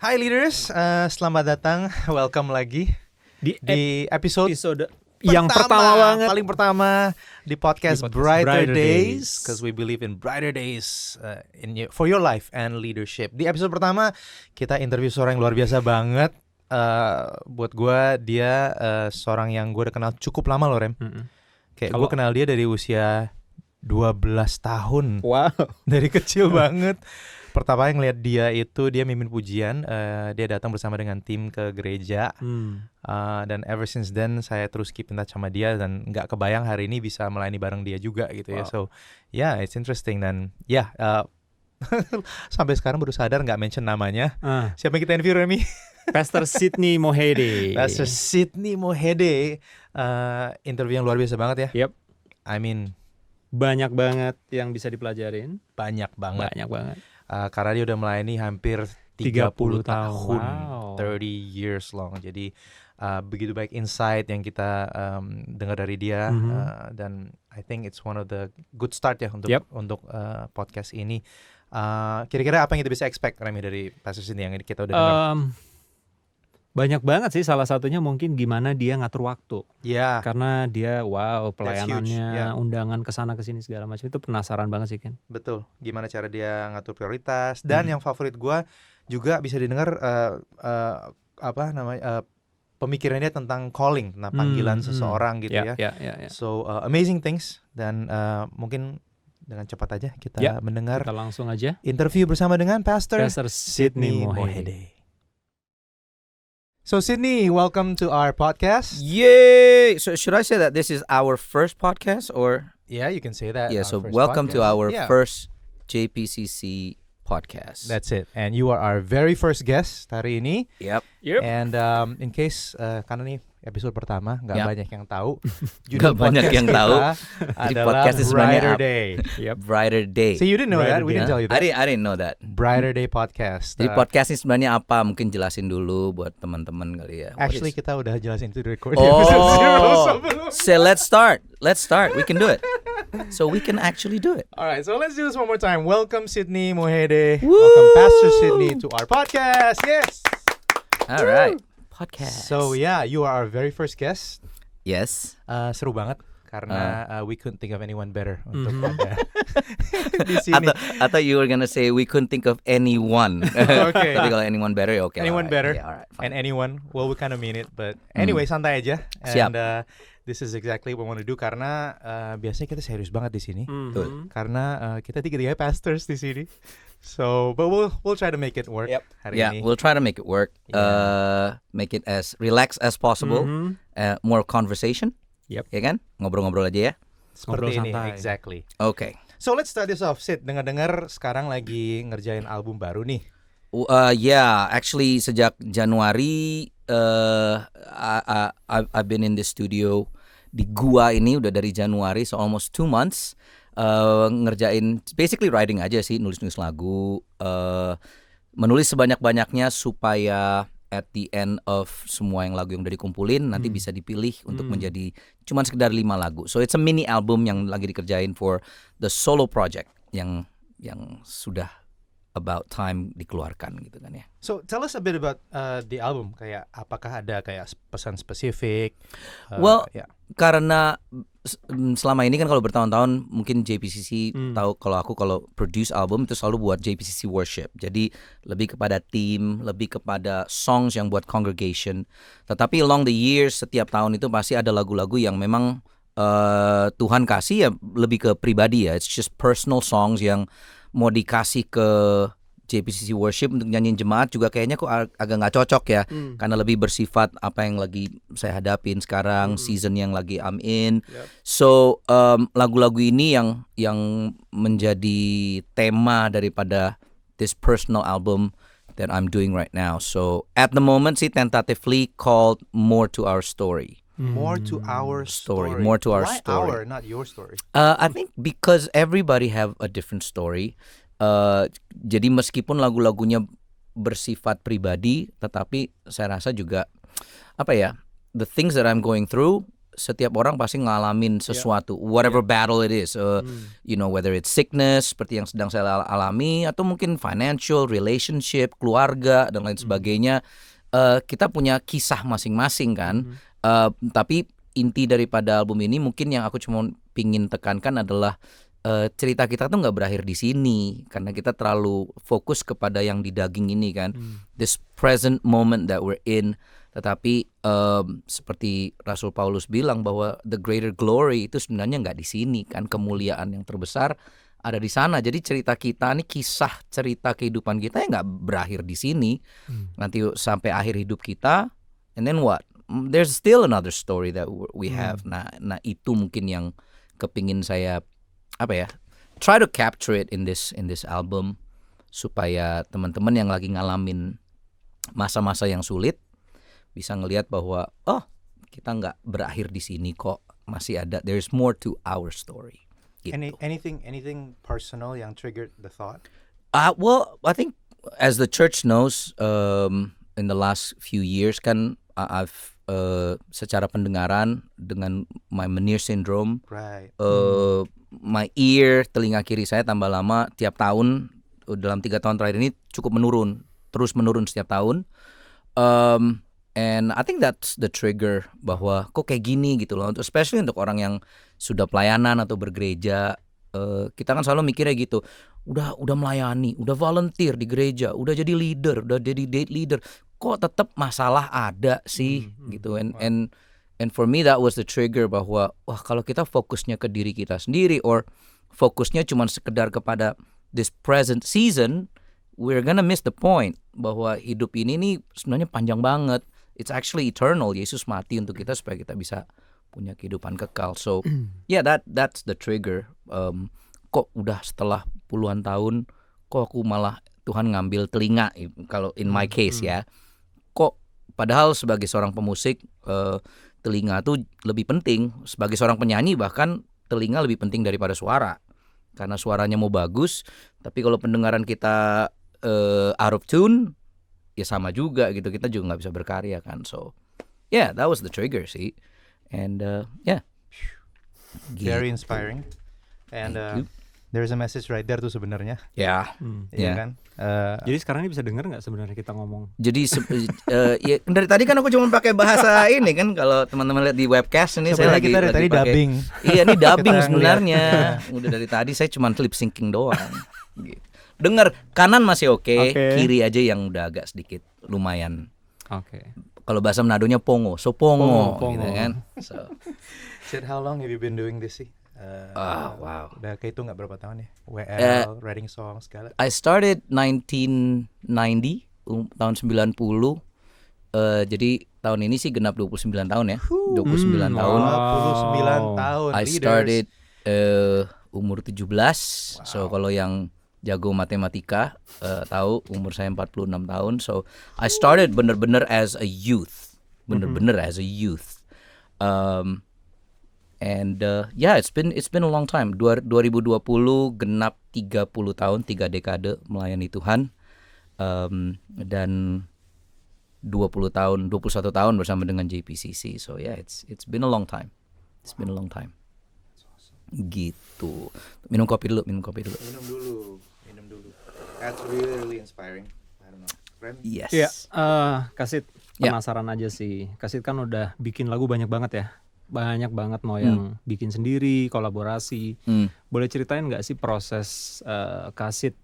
Hai leaders, selamat datang, welcome lagi di episode yang pertama banget, paling pertama di podcast Brighter Days, Days. because we believe in brighter days for your life and leadership. Di episode pertama kita interview seorang yang luar biasa banget. Buat gue dia seorang yang gue udah kenal cukup lama loh Rem. Kayak gue kenal dia dari usia 12 tahun. Wow. Dari kecil banget. Pertama yang ngeliat dia itu dia mimpin pujian, dia datang bersama dengan tim ke gereja, dan ever since then saya terus keep in touch sama dia dan nggak kebayang hari ini bisa melayani bareng dia juga gitu ya. So yeah, it's interesting dan sampai sekarang baru sadar nggak mention namanya. Siapa yang kita interview Remy? Pastor Sydney Mohede. Pastor Sydney Mohede, interview yang luar biasa banget ya. Yep. I mean banyak banget yang bisa dipelajarin. Banyak banget. Karena dia udah melayani hampir 30 tahun, wow. 30 years long. Jadi begitu baik insight yang kita dengar dari dia, dan I think it's one of the good start ya untuk podcast ini. Kira-kira apa yang kita bisa expect Remy dari Pastor Sydney yang kita udah dengar? Banyak banget sih, salah satunya mungkin gimana dia ngatur waktu. Yeah. Karena dia pelayanannya, Yeah. Undangan kesana kesini segala macam, itu penasaran banget sih Ken. Betul, gimana cara dia ngatur prioritas. Dan yang favorit gue juga bisa didengar pemikirannya tentang calling, tentang panggilan seseorang gitu ya. So amazing things. Dan mungkin dengan cepat aja kita mendengar. Kita langsung aja interview bersama dengan Pastor Sydney Mohede. So Sydney, welcome to our podcast. Yay! So should I say that this is our first podcast or? Yeah, you can say that. Yeah, so welcome to our first JPCC podcast. That's it. And you are our very first guest hari ini. Yep. And in case karena nih episode pertama nggak banyak yang tahu. Nggak banyak yang tahu. Jadi podcast is Brighter Day. Brighter Day. So you didn't know Brighter that? We Day. didn't tell you that. I didn't know that. Brighter Day podcast. Jadi podcast ini sebenarnya apa? Mungkin jelasin dulu buat teman-teman kali ya. Actually kita udah jelasin itu di record. So let's start. We can do it. So we can actually do it. Alright, so let's do this one more time. Welcome Sydney Mohede. Woo! Welcome Pastor Sydney to our podcast. Yes. All right. Podcast. So yeah, you are our very first guest. Yes. Seru banget karena we couldn't think of anyone better untuk ada di sini. I thought you were gonna say we couldn't think of anyone. Okay. Tapi kalau anyone better ya oke. Anyone right. better. Yeah, all right, fine. And anyone, well we kind of mean it, but anyway santai aja. Siap. And this is exactly what we want to do karena biasanya kita serius banget di sini. Karena kita tiga-tiga pastors di sini. So, but we'll try to make it work hari ini. We'll try to make it work. Make it as relaxed as possible. More conversation. Yep. Ya kan? Ngobrol-ngobrol aja ya. Seperti Ngobrol ini, santai. exactly. Okay. So let's start this off. Sid, dengar-dengar sekarang lagi ngerjain album baru nih. Actually sejak Januari I've been in the studio di gua ini udah dari Januari, so almost 2 months. Ngerjain basically writing aja sih, nulis-nulis lagu, menulis sebanyak-banyaknya supaya at the end of semua lagu yang udah dikumpulin nanti bisa dipilih untuk menjadi cuman sekedar 5 lagu. So it's a mini album yang lagi dikerjain for the solo project yang sudah about time dikeluarkan gitu kan ya. So tell us a bit about the album. Kayak apakah ada kayak pesan spesifik? Karena selama ini kan kalau bertahun-tahun mungkin JPCC tahu kalau produce album itu selalu buat JPCC worship. Jadi lebih kepada team, lebih kepada songs yang buat congregation. Tetapi along the years setiap tahun itu pasti ada lagu-lagu yang memang Tuhan kasih ya lebih ke pribadi ya. It's just personal songs yang mau dikasih ke JPCC Worship untuk nyanyiin jemaat juga kayaknya kok agak nggak cocok ya, karena lebih bersifat apa yang lagi saya hadapin sekarang, season yang lagi I'm in. So lagu-lagu ini yang menjadi tema daripada this personal album that I'm doing right now. So at the moment sih tentatively called More to Our Story. More to our story. More to our Why our, story. not your story? I think because everybody have a different story. Jadi meskipun lagu-lagunya bersifat pribadi, tetapi saya rasa juga the things that I'm going through setiap orang pasti ngalamin sesuatu, whatever battle it is, you know, whether it's sickness seperti yang sedang saya alami, atau mungkin financial, relationship, keluarga dan lain sebagainya. Kita punya kisah masing-masing kan. Tapi inti daripada album ini mungkin yang aku cuma pingin tekankan adalah cerita kita tuh nggak berakhir di sini, karena kita terlalu fokus kepada yang di daging ini kan. This present moment that we're in. Tetapi seperti Rasul Paulus bilang bahwa the greater glory itu sebenarnya nggak di sini kan, kemuliaan yang terbesar ada di sana. Jadi cerita kita nih, kisah cerita kehidupan kita ya nggak berakhir di sini. Nanti sampai akhir hidup kita, and then what? There's still another story that we have. Nah itu mungkin yang kepingin saya try to capture it in this album, supaya teman-teman yang lagi ngalamin masa-masa yang sulit bisa ngelihat bahwa kita nggak berakhir di sini kok, masih ada, there's more to our story. Gitu. Anything personal yang triggered the thought? Well, I think as the church knows, in the last few years kan, I've secara pendengaran dengan my Meniere's syndrome, Right. My ear, telinga kiri saya tambah lama tiap tahun, dalam 3 tahun terakhir ini cukup menurun, terus menurun setiap tahun. And I think that's the trigger bahwa kok kayak gini gitu loh, especially untuk orang yang sudah pelayanan atau bergereja. Kita kan selalu mikirnya gitu, udah melayani, udah volunteer di gereja, udah jadi leader, udah jadi date leader, kok tetap masalah ada sih gitu. And for me that was the trigger bahwa kalau kita fokusnya ke diri kita sendiri, or fokusnya cuma sekedar kepada this present season, we're gonna miss the point bahwa hidup ini nih sebenarnya panjang banget. It's actually eternal. Yesus mati untuk kita supaya kita bisa punya kehidupan kekal. So yeah, that's the trigger. Kok udah setelah puluhan tahun, kok aku malah Tuhan ngambil telinga, kalau in my case ya. Kok padahal sebagai seorang pemusik, telinga tuh lebih penting. Sebagai seorang penyanyi bahkan telinga lebih penting daripada suara, karena suaranya mau bagus, tapi kalau pendengaran kita out of tune, ya sama juga gitu, kita juga nggak bisa berkarya kan. So yeah, that was the trigger sih. And yeah, Very inspiring. And there's a message right there tuh sebenarnya. ya. Iya kan? Jadi sekarang ini bisa dengar nggak sebenarnya kita ngomong? Jadi ya, dari tadi kan aku cuma pakai bahasa ini kan, kalau teman-teman lihat di webcast ini saya Sebenarnya kita dari tadi pakai- dubbing. Iya, ini dubbing Kita sebenarnya. Udah dari tadi saya cuma lip syncing doang. Gitu. Dengar kanan masih oke, Oke. kiri aja yang udah agak sedikit lumayan. Oke. Kalau bahasa Menadonya pongo, so pongo, Pongo. gitu kan. So, Sid, how long have you been doing this sih? wow. Udah kehitung nggak berapa tahun ya? WL, writing song segala. I started 1990, tahun 90. Jadi tahun ini sih genap 29 tahun ya. 29 tahun. 29 tahun. I leaders. started umur 17. So kalau yang jago matematika tahu umur saya 46 tahun. So I started bener-bener as a youth. Bener-bener as a youth. And yeah, it's been a long time. 2020 genap 30 tahun, 3 dekade melayani Tuhan. Dan 21 tahun bersama dengan JPCC. So yeah, it's been a long time. It's been a long time. Gitu. Minum kopi dulu. Minum dulu. That's really inspiring. I don't know. Ren? Yes. Iya, Kasit, Ya. penasaran aja sih. Kasit kan udah bikin lagu banyak banget ya. Banyak banget, mau yang bikin sendiri, kolaborasi. Boleh ceritain nggak sih proses Kasit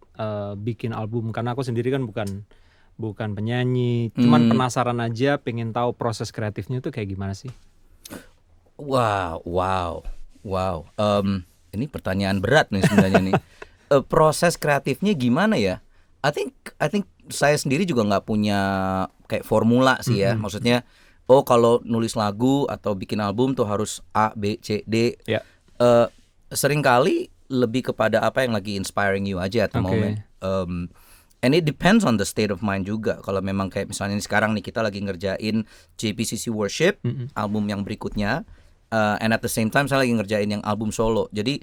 bikin album? Karena aku sendiri kan bukan penyanyi, cuman penasaran aja, pengen tahu proses kreatifnya tuh kayak gimana sih? Wow. Ini pertanyaan berat nih sebenarnya nih. Proses kreatifnya gimana ya? I think saya sendiri juga nggak punya kayak formula sih ya. Maksudnya, kalau nulis lagu atau bikin album tuh harus A, B, C, D. Ya. Seringkali lebih kepada apa yang lagi inspiring you aja at the Oke. moment. And it depends on the state of mind juga. Kalau memang kayak misalnya sekarang nih kita lagi ngerjain JPCC Worship, album yang berikutnya, and at the same time saya lagi ngerjain yang album solo. Jadi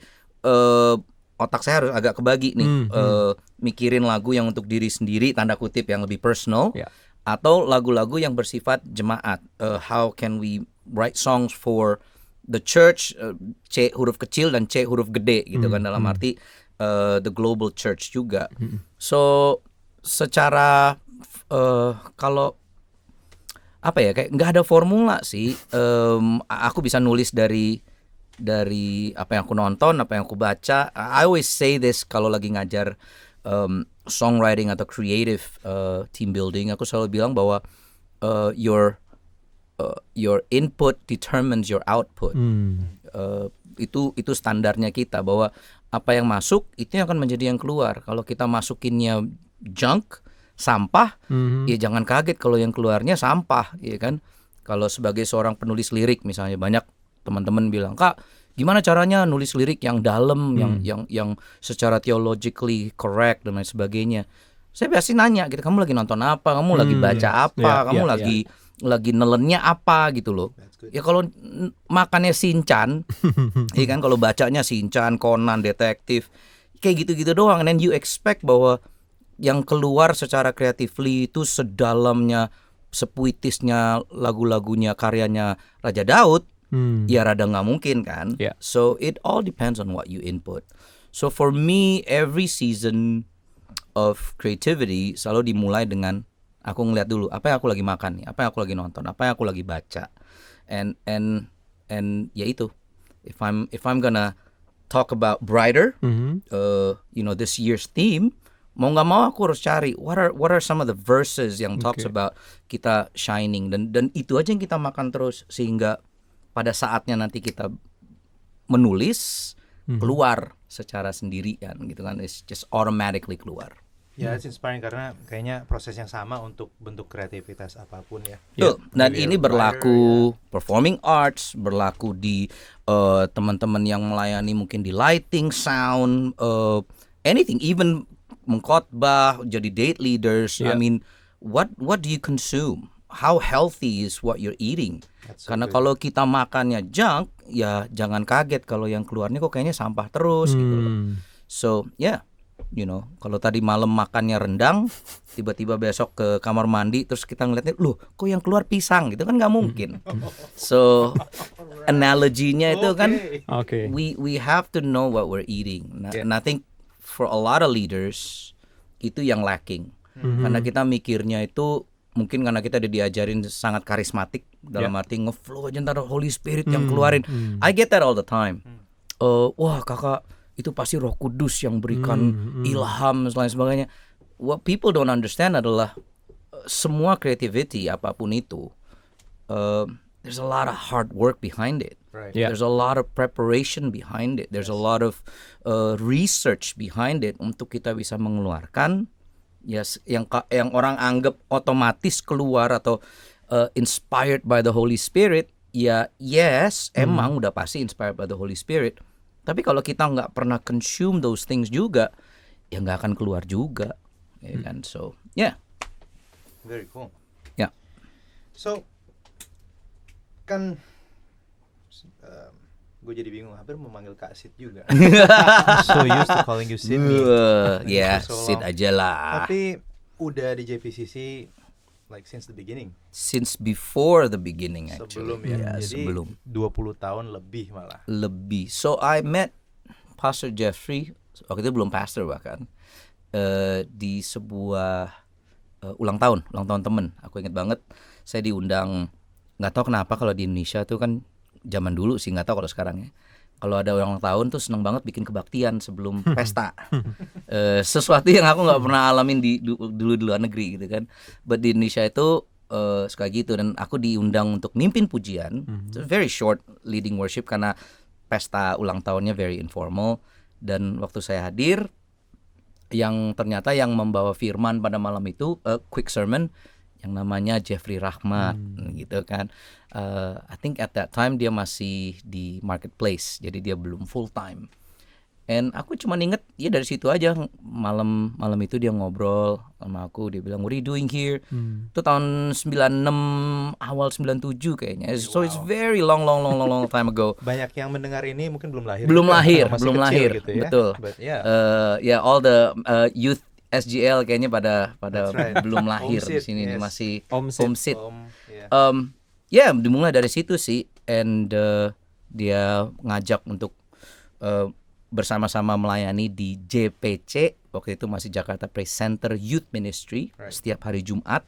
otak saya harus agak kebagi nih, mikirin lagu yang untuk diri sendiri, tanda kutip yang lebih personal, Ya. atau lagu-lagu yang bersifat jemaat. How can we write songs for the church, C huruf kecil dan C huruf gede gitu kan, dalam arti the global church juga. So secara kalau apa ya, kayak nggak ada formula sih. Aku bisa nulis dari apa yang aku nonton, apa yang aku baca. I always say this kalau lagi ngajar songwriting atau creative team building. Aku selalu bilang bahwa your input determines your output. Itu standarnya kita, bahwa apa yang masuk itu yang akan menjadi yang keluar. Kalau kita masukinnya junk, sampah, ya jangan kaget kalau yang keluarnya sampah, ya kan? Kalau sebagai seorang penulis lirik misalnya, banyak teman-teman bilang, "Kak, gimana caranya nulis lirik yang dalam, yang secara theologically correct dan lain sebagainya?" Saya biasa nanya gitu, "Kamu lagi nonton apa? Kamu lagi baca apa? Kamu lagi nelennya apa?" gitu loh. Ya kalau makannya Shinchan, ya kan, kalau bacanya Shinchan, Conan, detektif, kayak gitu-gitu doang. And then you expect bahwa yang keluar secara creatively itu sedalamnya, sepuitisnya lagu-lagunya, karyanya Raja Daud, ya rada nggak mungkin kan. So it all depends on what you input. So for me, every season of creativity selalu dimulai dengan aku ngeliat dulu apa yang aku lagi makan nih, apa yang aku lagi nonton, apa yang aku lagi baca, and ya itu. If I'm gonna talk about Brighter, this year's theme, mau nggak mau aku harus cari what are some of the verses yang talks about kita shining, dan itu aja yang kita makan terus, sehingga pada saatnya nanti kita menulis keluar secara sendirian gitu kan, it's just automatically keluar. Ya, it's inspiring karena kayaknya proses yang sama untuk bentuk kreativitas apapun ya. Betul. Dan ini berlaku performing arts, berlaku di teman-teman yang melayani mungkin di lighting, sound, anything, even mengkhotbah, jadi date leaders. I mean, what do you consume? How healthy is what you're eating? Karena kalau kita makannya junk, ya jangan kaget kalau yang keluarnya kok kayaknya sampah terus gitu loh. So, kalau tadi malam makannya rendang, tiba-tiba besok ke kamar mandi terus kita ngeliatnya, loh kok yang keluar pisang, gitu kan nggak mungkin. So analoginya itu kan, we have to know what we're eating. And I think for a lot of leaders itu yang lacking, karena kita mikirnya itu mungkin karena kita udah diajarin sangat karismatik, dalam arti ngeflow aja ntar Holy Spirit yang keluarin. I get that all the time. Wah kakak, itu pasti Roh Kudus yang berikan ilham dan lain sebagainya. What people don't understand adalah semua creativity apapun itu, there's a lot of hard work behind it. There's a lot of preparation behind it. There's a lot of research behind it untuk kita bisa mengeluarkan yang orang anggap otomatis keluar atau inspired by the Holy Spirit. Ya yes, emang udah pasti inspired by the Holy Spirit. Tapi kalau kita nggak pernah consume those things juga, ya nggak akan keluar juga, ya kan? So, very cool. So, kan, gue jadi bingung, hampir memanggil Kak Sid juga. So used to calling you Sidney. Sid aja lah. Tapi udah di JPCC like since the beginning. Since before the beginning actually. Sebelum ya. Jadi sebelum. 20 tahun lebih malah. Lebih. So I met Pastor Jeffrey, waktu itu belum pastor bahkan, di sebuah ulang tahun temen. Aku ingat banget, saya diundang, nggak tahu kenapa kalau di Indonesia tuh kan zaman dulu sih, nggak tahu kalau sekarang ya. Kalau ada ulang tahun tuh seneng banget bikin kebaktian sebelum pesta. Sesuatu yang aku nggak pernah alamin dulu di luar negeri gitu kan. But di Indonesia itu suka gitu, dan aku diundang untuk mimpin pujian. It's a very short leading worship karena pesta ulang tahunnya very informal. Dan waktu saya hadir, yang ternyata yang membawa firman pada malam itu quick sermon, yang namanya Jeffrey Rahmat gitu kan. I think at that time dia masih di marketplace, jadi dia belum full time. And aku cuma inget, ya dari situ aja, malam itu dia ngobrol sama aku, dia bilang, "What are you doing here?" Itu tahun 96 awal 97 kayaknya. So it's very long time ago. Banyak yang mendengar ini mungkin belum lahir. Belum juga, lahir, masih belum kecil lahir. Gitu ya. Betul. But, yeah. All the youth SGL kayaknya pada right. belum lahir di sini, yes. masih Om Sid. dimulai dari situ sih. And dia ngajak untuk bersama-sama melayani di JPC, waktu itu masih Jakarta Praise Center Youth Ministry, setiap hari Jumat.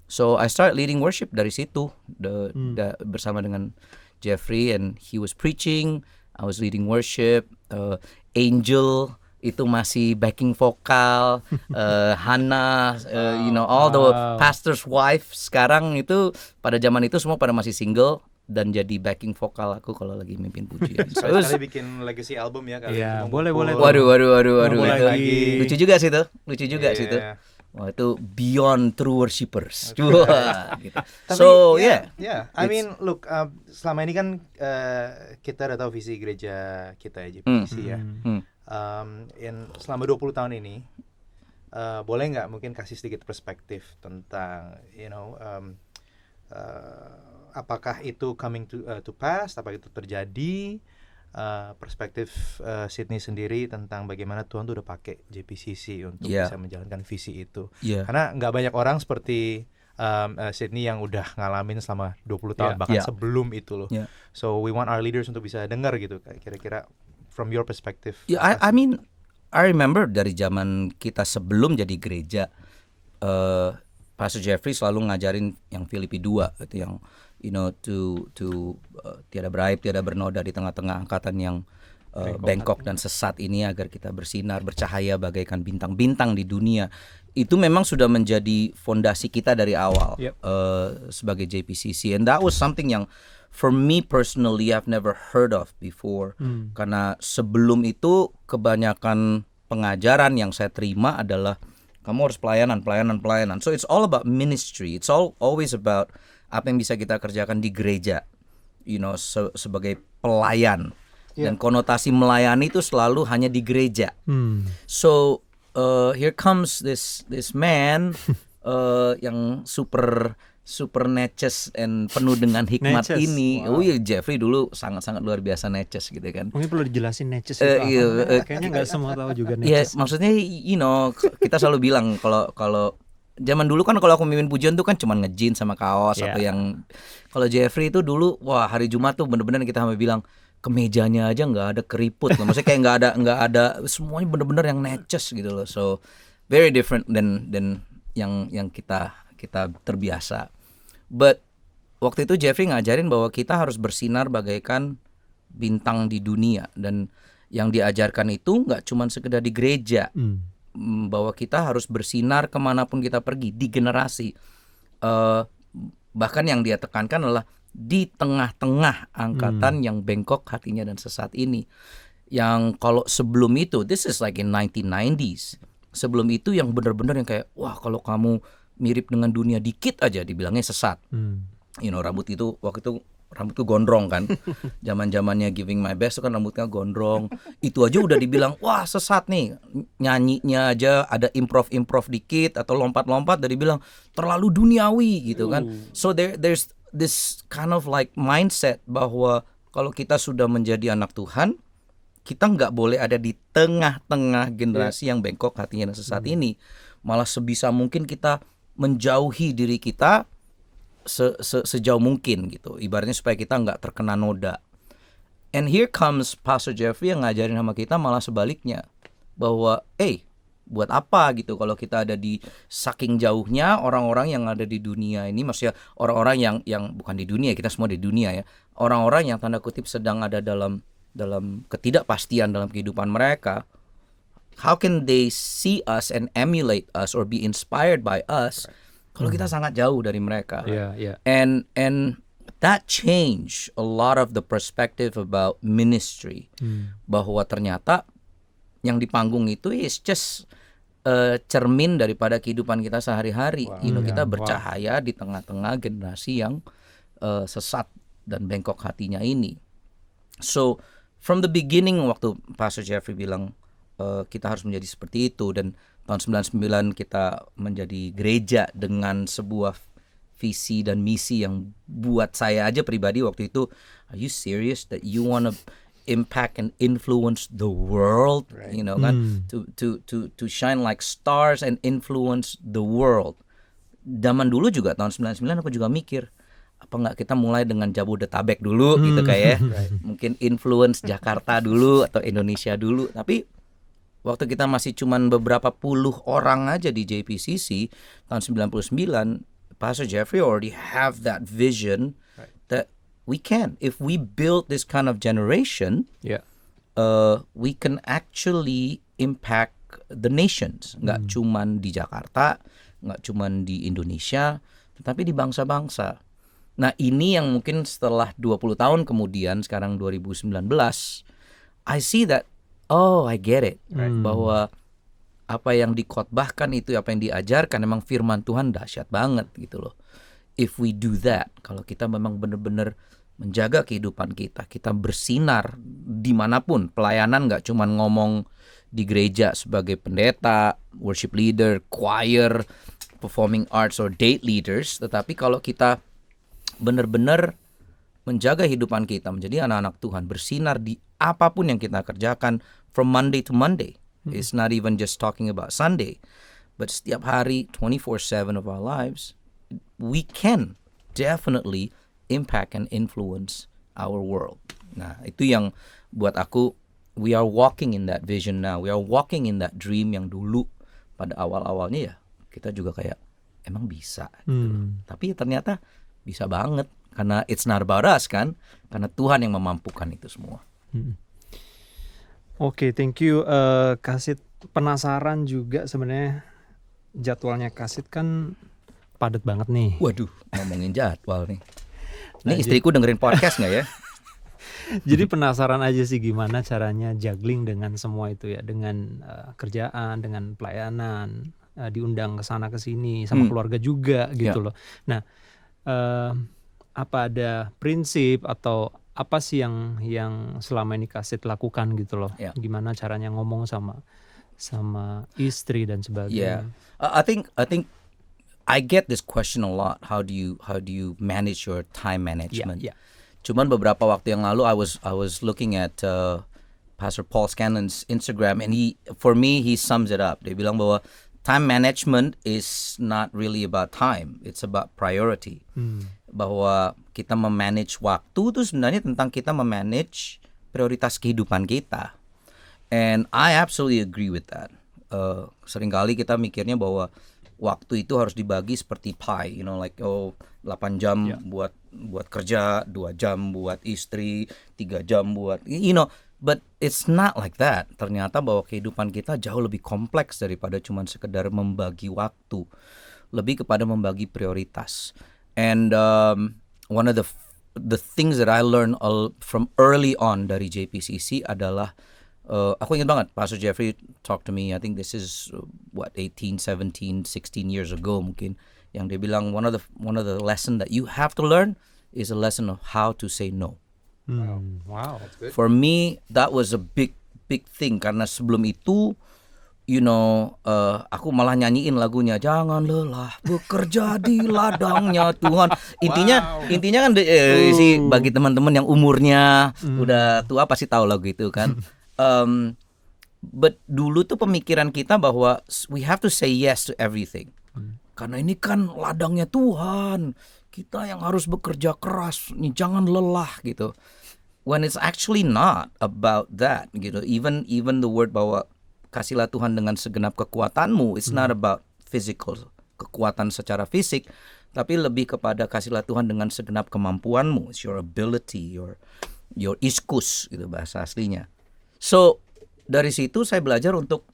So I started leading worship dari situ bersama dengan Jeffrey, and he was preaching, I was leading worship. Angel itu masih backing vokal, Hannah, all the pastor's wife sekarang itu pada zaman itu semua pada masih single dan jadi backing vokal aku kalau lagi mimpin pujian. Sekali bikin legacy album ya kali. Iya, boleh. Waduh. Lagi. Lucu juga sih itu. Wah, itu beyond true worshippers. Wah, gitu. So, I mean, look, selama ini kan kita udah tahu visi gereja kita ya, JPC ya. Selama 20 tahun ini, boleh nggak mungkin kasih sedikit perspektif tentang, apakah itu coming to pass, apakah itu terjadi, perspektif Sydney sendiri tentang bagaimana Tuhan tuh udah pakai JPCC untuk bisa menjalankan visi itu. Karena nggak banyak orang seperti Sydney yang udah ngalamin selama 20 tahun bahkan sebelum itu loh. So we want our leaders untuk bisa dengar gitu, kira-kira from your perspective. I mean, I remember dari zaman kita sebelum jadi gereja, Pastor Jeffrey selalu ngajarin yang Filipi 2 itu yang tiada beraib, tiada bernoda di tengah-tengah angkatan yang bengkok dan sesat ini, agar kita bersinar, bercahaya bagaikan bintang-bintang di dunia. Itu memang sudah menjadi fondasi kita dari awal sebagai JPCC, and that was something yang for me personally I've never heard of before. Karena sebelum itu kebanyakan pengajaran yang saya terima adalah kamu harus pelayanan. So it's all about ministry. It's always about apa yang bisa kita kerjakan di gereja, sebagai pelayan. Dan konotasi melayani itu selalu hanya di gereja. So here comes this man yang super neces and penuh dengan hikmat neces. ini. Wow. Oh iya, Jeffrey dulu sangat luar biasa neces gitu kan. Mungkin perlu dijelasin neces itu apa. Kayaknya nggak semua tahu juga neces. Maksudnya kita selalu bilang kalau zaman dulu kan kalau aku mimpin pujian tuh kan cuma nge-jeans sama kaos atau yang, kalau Jeffrey itu dulu hari Jumat tuh bener-bener kita sampai bilang kemejanya aja nggak ada keriput, maksudnya kayak nggak ada semuanya bener-bener yang neces gitu loh. So very different than yang kita terbiasa. But waktu itu Jeffrey ngajarin bahwa kita harus bersinar bagaikan bintang di dunia, dan yang diajarkan itu nggak cuma sekedar di gereja. Bahwa kita harus bersinar kemanapun kita pergi di generasi. Bahkan yang dia tekankan adalah di tengah-tengah angkatan yang bengkok hatinya dan sesat ini. Yang kalau sebelum itu, this is like in 1990s. Sebelum itu yang benar-benar yang kayak, wah kalau kamu mirip dengan dunia dikit aja dibilangnya sesat. Rambut itu waktu itu rambutku gondrong kan. Zaman-zamannya Giving My Best itu kan rambutnya gondrong. Itu aja udah dibilang wah sesat nih. Nyanyinya aja ada improv dikit atau lompat-lompat, dari bilang terlalu duniawi gitu kan. So there's this kind of like mindset bahwa kalau kita sudah menjadi anak Tuhan, kita nggak boleh ada di tengah-tengah generasi yang bengkok hatinya dan sesat ini. Malah sebisa mungkin kita menjauhi diri kita sejauh mungkin gitu, ibaratnya supaya kita nggak terkena noda. And here comes Pastor Jeffrey yang ngajarin sama kita malah sebaliknya, bahwa buat apa gitu kalau kita ada di saking jauhnya orang-orang yang ada di dunia ini, maksudnya orang-orang yang bukan di dunia, kita semua di dunia ya, orang-orang yang tanda kutip sedang ada dalam ketidakpastian dalam kehidupan mereka. How can they see us and emulate us or be inspired by us kalau kita sangat jauh dari mereka? And that changed a lot of the perspective about ministry. Bahwa ternyata yang di panggung itu is just cermin daripada kehidupan kita sehari-hari. Kita bercahaya di tengah-tengah generasi yang sesat dan bengkok hatinya ini. So from the beginning, waktu Pastor Jeffrey bilang kita harus menjadi seperti itu, dan tahun 99 kita menjadi gereja dengan sebuah visi dan misi yang buat saya aja pribadi waktu itu, are you serious that you want to impact and influence the world, kan, to shine like stars and influence the world. Zaman dulu juga tahun 99 aku juga mikir, apa nggak kita mulai dengan Jabodetabek dulu gitu kayak mungkin influence Jakarta dulu atau Indonesia dulu. Tapi waktu kita masih cuman beberapa puluh orang aja di JPCC tahun 99, Pastor Jeffrey already have that vision that we can, if we build this kind of generation, we can actually impact the nations. Nggak cuman di Jakarta, nggak cuman di Indonesia, tetapi di bangsa-bangsa. Nah ini yang mungkin setelah 20 tahun kemudian, sekarang 2019, I see that, oh I get it. Bahwa apa yang dikhotbahkan itu, apa yang diajarkan, memang firman Tuhan dahsyat banget gitu loh. If we do that, kalau kita memang benar-benar menjaga kehidupan kita, kita bersinar dimanapun, pelayanan nggak cuman ngomong di gereja sebagai pendeta, worship leader, choir, performing arts or date leaders, tetapi kalau kita benar-benar menjaga kehidupan kita menjadi anak-anak Tuhan, bersinar di apapun yang kita kerjakan from Monday to Monday. It's not even just talking about Sunday, but setiap hari 24/7 of our lives, we can definitely impact and influence our world. Nah, itu yang buat aku, we are walking in that vision now. We are walking in that dream yang dulu pada awal-awalnya ya kita juga kayak emang bisa gitu. Tapi ternyata bisa banget karena it's not about us kan, karena Tuhan yang memampukan itu semua. Oke, thank you. Kasit, penasaran juga sebenarnya jadwalnya Kasit kan padat banget nih. Waduh, ngomongin jadwal nih. Ini istriku dengerin podcast nggak ya? Jadi penasaran aja sih gimana caranya juggling dengan semua itu ya, dengan kerjaan, dengan pelayanan, diundang ke sana ke sini sama keluarga juga gitu loh. Nah, apa ada prinsip atau apa sih yang selama ini Kasit lakukan gitu loh? Gimana caranya ngomong sama istri dan sebagainya? I think I get this question a lot. How do you manage your time management? Cuman beberapa waktu yang lalu I was looking at Pastor Paul Scanlon's Instagram, and for me he sums it up. Dia bilang bahwa time management is not really about time, it's about priority. Bahwa kita memanage waktu itu sebenarnya tentang kita memanage prioritas kehidupan kita. And I absolutely agree with that. Seringkali kita mikirnya bahwa waktu itu harus dibagi seperti pie, 8 jam buat kerja, 2 jam buat istri, 3 jam buat, but it's not like that. Ternyata bahwa kehidupan kita jauh lebih kompleks daripada cuma sekedar membagi waktu, lebih kepada membagi prioritas. And one of the things that I learned from early on dari JPCC adalah, aku ingat banget Pastor Jeffrey talked to me, I think this is 18, 17, 16 years ago mungkin, yang dia bilang one of the lesson that you have to learn is a lesson of how to say no. Wow, that's good. For me that was a big thing, karena sebelum itu aku malah nyanyiin lagunya jangan lelah bekerja di ladangnya Tuhan. Intinya kan sih bagi teman-teman yang umurnya udah tua pasti tahu lagu itu kan. But dulu tuh pemikiran kita bahwa we have to say yes to everything. Karena ini kan ladangnya Tuhan, kita yang harus bekerja keras, jangan lelah gitu. When it's actually not about that gitu. Even the word bahwa kasihlah Tuhan dengan segenap kekuatanmu, it's not about physical, kekuatan secara fisik, tapi lebih kepada kasihlah Tuhan dengan segenap kemampuanmu. It's your ability, your iskus gitu bahasa aslinya. So dari situ saya belajar untuk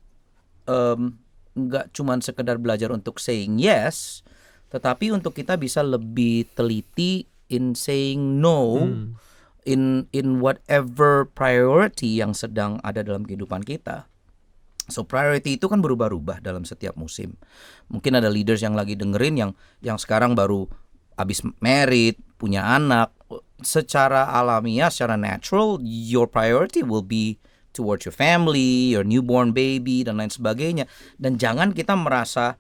nggak cuma sekedar belajar untuk saying yes, tetapi untuk kita bisa lebih teliti in saying no in whatever priority yang sedang ada dalam kehidupan kita. So priority itu kan berubah-ubah dalam setiap musim. Mungkin ada leaders yang lagi dengerin yang sekarang baru habis married, punya anak. Secara alamiah, secara natural, your priority will be towards your family, your newborn baby dan lain sebagainya. Dan jangan kita merasa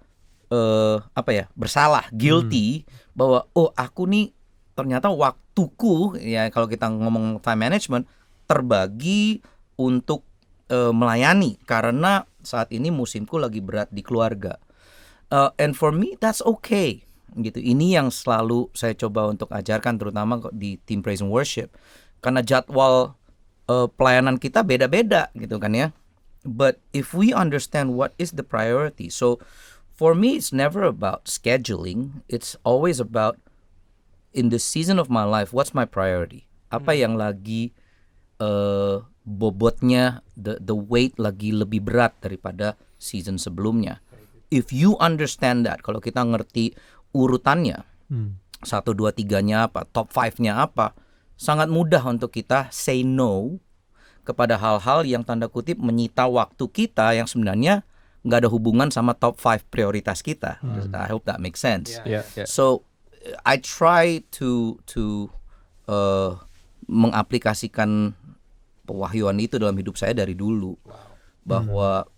bersalah, guilty bahwa aku nih ternyata waktuku, ya kalau kita ngomong time management, terbagi untuk melayani karena saat ini musimku lagi berat di keluarga. And for me that's okay. gitu. Ini yang selalu saya coba untuk ajarkan, terutama di tim praise and worship, karena jadwal pelayanan kita beda-beda gitu kan ya. But if we understand what is the priority, so for me it's never about scheduling, it's always about in the season of my life, what's my priority? Apa yang lagi bobotnya, the weight lagi lebih berat daripada season sebelumnya. If you understand that, kalau kita ngerti urutannya, 1, 2, 3-nya apa, top 5-nya apa, sangat mudah untuk kita say no kepada hal-hal yang tanda kutip menyita waktu kita yang sebenarnya nggak ada hubungan sama top 5 prioritas kita. I hope that makes sense. Yeah. So I try to mengaplikasikan pewahyuan itu dalam hidup saya dari dulu, bahwa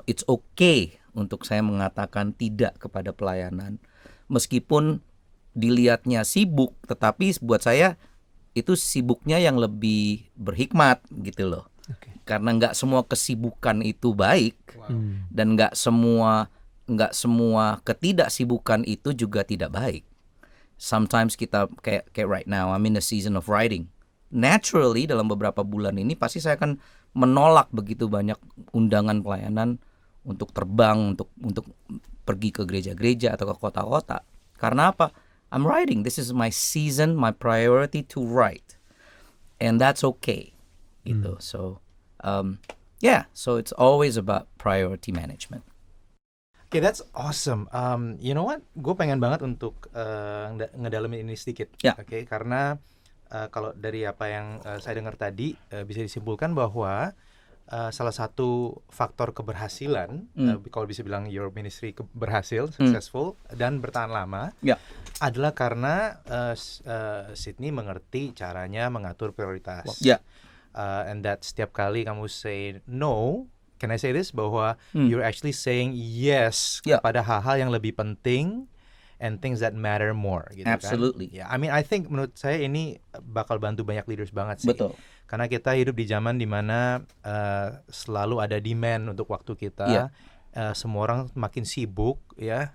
it's okay untuk saya mengatakan tidak kepada pelayanan, meskipun dilihatnya sibuk, tetapi buat saya itu sibuknya yang lebih berhikmat gitu loh. Karena nggak semua kesibukan itu baik, dan nggak semua ketidaksibukan itu juga tidak baik. Sometimes kita kayak right now, I'm in a season of writing. Naturally dalam beberapa bulan ini pasti saya akan menolak begitu banyak undangan pelayanan untuk terbang, untuk pergi ke gereja-gereja atau ke kota-kota. Karena apa? I'm writing. This is my season, my priority to write, and that's okay. Gitu. So, so it's always about priority management. Okay, that's awesome. You know what? Gue pengen banget untuk ngedalamin ini sedikit. Yeah. Okay, karena kalau dari apa yang saya dengar tadi bisa disimpulkan bahwa salah satu faktor keberhasilan, kalau bisa bilang your ministry berhasil, successful dan bertahan lama, adalah karena Sydney mengerti caranya mengatur prioritas. And that setiap kali kamu say no, can I say this, bahwa you're actually saying yes kepada hal-hal yang lebih penting and things that matter more gitu. Absolutely. Kan? I mean, I think menurut saya ini bakal bantu banyak leaders banget sih. Betul. Karena kita hidup di zaman dimana selalu ada demand untuk waktu kita. Semua orang makin sibuk ya,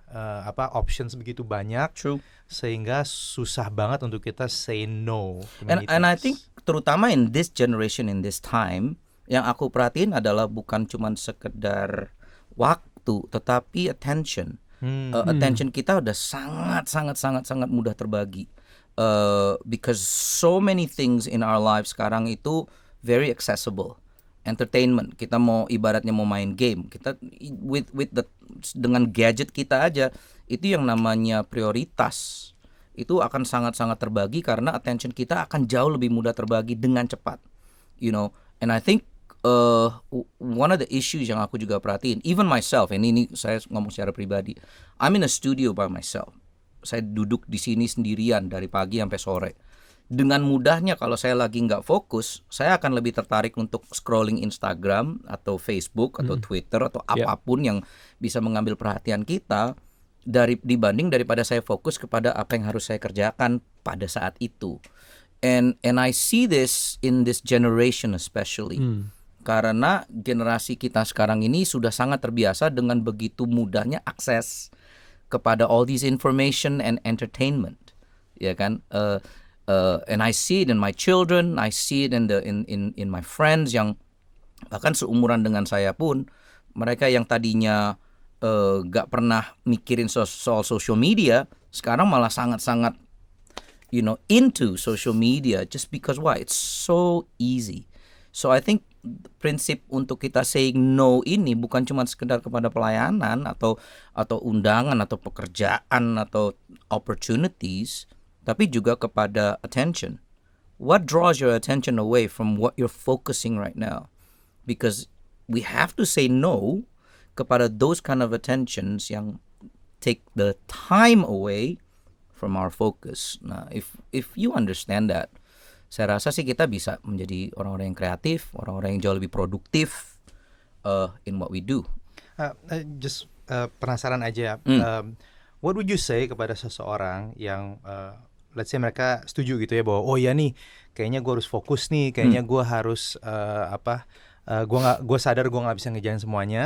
options begitu banyak. True. Sehingga susah banget untuk kita say no. And I think terutama in this generation, in this time, yang aku perhatiin adalah bukan cuma sekedar waktu, tetapi attention. Attention kita udah sangat mudah terbagi. Because so many things in our lives sekarang itu very accessible. Entertainment, kita mau ibaratnya mau main game, kita dengan gadget kita aja, itu yang namanya prioritas itu akan sangat terbagi karena attention kita akan jauh lebih mudah terbagi dengan cepat, and I think one of the issues yang aku juga perhatiin, even myself, ini saya ngomong secara pribadi, I'm in a studio by myself, saya duduk di sini sendirian dari pagi sampai sore. Dengan mudahnya kalau saya lagi nggak fokus, saya akan lebih tertarik untuk scrolling Instagram atau Facebook atau Twitter atau apapun yang bisa mengambil perhatian kita dibanding daripada saya fokus kepada apa yang harus saya kerjakan pada saat itu. And I see this in this generation especially. Karena generasi kita sekarang ini sudah sangat terbiasa dengan begitu mudahnya akses kepada all these information and entertainment, ya kan? And I see it in my children, I see it in my friends yang bahkan seumuran dengan saya pun, mereka yang tadinya gak pernah mikirin soal social media, sekarang malah sangat into social media just because why? It's so easy. So I think prinsip untuk kita saying no ini bukan cuma sekedar kepada pelayanan atau undangan atau pekerjaan atau opportunities, tapi juga kepada attention. What draws your attention away from what you're focusing right now? Because we have to say no kepada those kind of attentions yang take the time away from our focus. Nah, if you understand that, saya rasa sih kita bisa menjadi orang-orang yang kreatif, orang-orang yang jauh lebih produktif in what we do. Just penasaran aja, what would you say kepada seseorang yang let's say mereka setuju gitu ya bahwa oh ya nih kayaknya gue harus fokus nih, kayaknya gue harus gue sadar gue nggak bisa ngejalan semuanya,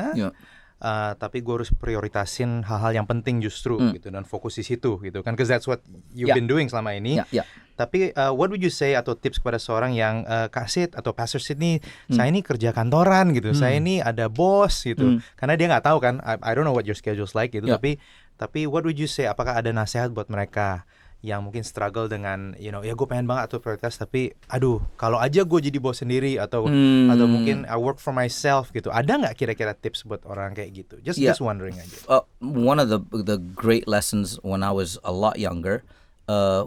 tapi gue harus prioritasin hal-hal yang penting justru gitu dan fokus di situ gitu kan, because that's what you've Yeah. been doing selama ini. Ya, ya. Tapi what would you say atau tips kepada seorang yang Kak Sid atau Pastor Sid nih, saya ini kerja kantoran gitu, saya ini ada bos gitu, karena dia nggak tahu kan, I don't know what your schedule's like gitu, Yeah. tapi what would you say, apakah ada nasihat buat mereka yang mungkin struggle dengan ya gue pengen banget atau prioritas, tapi aduh kalau aja gue jadi bos sendiri atau mungkin I work for myself gitu, ada nggak kira-kira tips buat orang kayak gitu? Just wondering aja. One of the great lessons when I was a lot younger,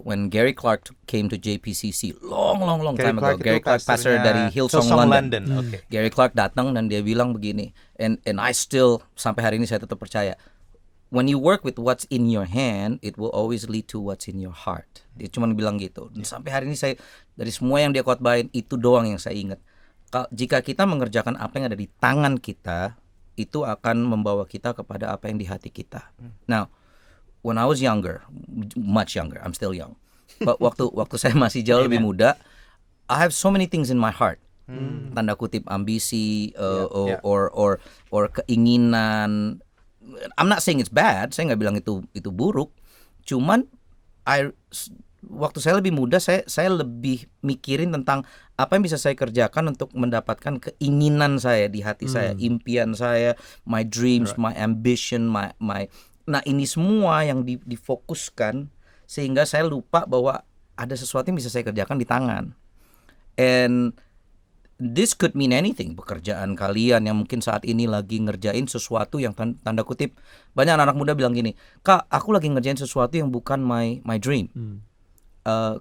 when Gary Clark came to JPCC long time ago. Gary Clark pastor dari Hillsong London. Okay. Gary Clark datang dan dia bilang begini, and I still sampai hari ini saya tetap percaya, when you work with what's in your hand, it will always lead to what's in your heart. Dia cuma bilang gitu. Dan sampai hari ini saya, dari semua yang dia khotbahin, itu doang yang saya ingat. Jika kita mengerjakan apa yang ada di tangan kita, itu akan membawa kita kepada apa yang di hati kita. Now, when I was younger, much younger, I'm still young. But waktu saya masih jauh lebih muda, I have so many things in my heart. Tanda kutip ambisi, or keinginan. I'm not saying it's bad, saya nggak bilang itu buruk. Cuman waktu saya lebih muda, saya lebih mikirin tentang apa yang bisa saya kerjakan untuk mendapatkan keinginan saya di hati saya, impian saya, my dreams, my ambition, my. Nah ini semua yang difokuskan sehingga saya lupa bahwa ada sesuatu yang bisa saya kerjakan di tangan. And this could mean anything. Pekerjaan kalian yang mungkin saat ini lagi ngerjain sesuatu yang tanda kutip, banyak anak muda bilang gini, Kak, aku lagi ngerjain sesuatu yang bukan my dream.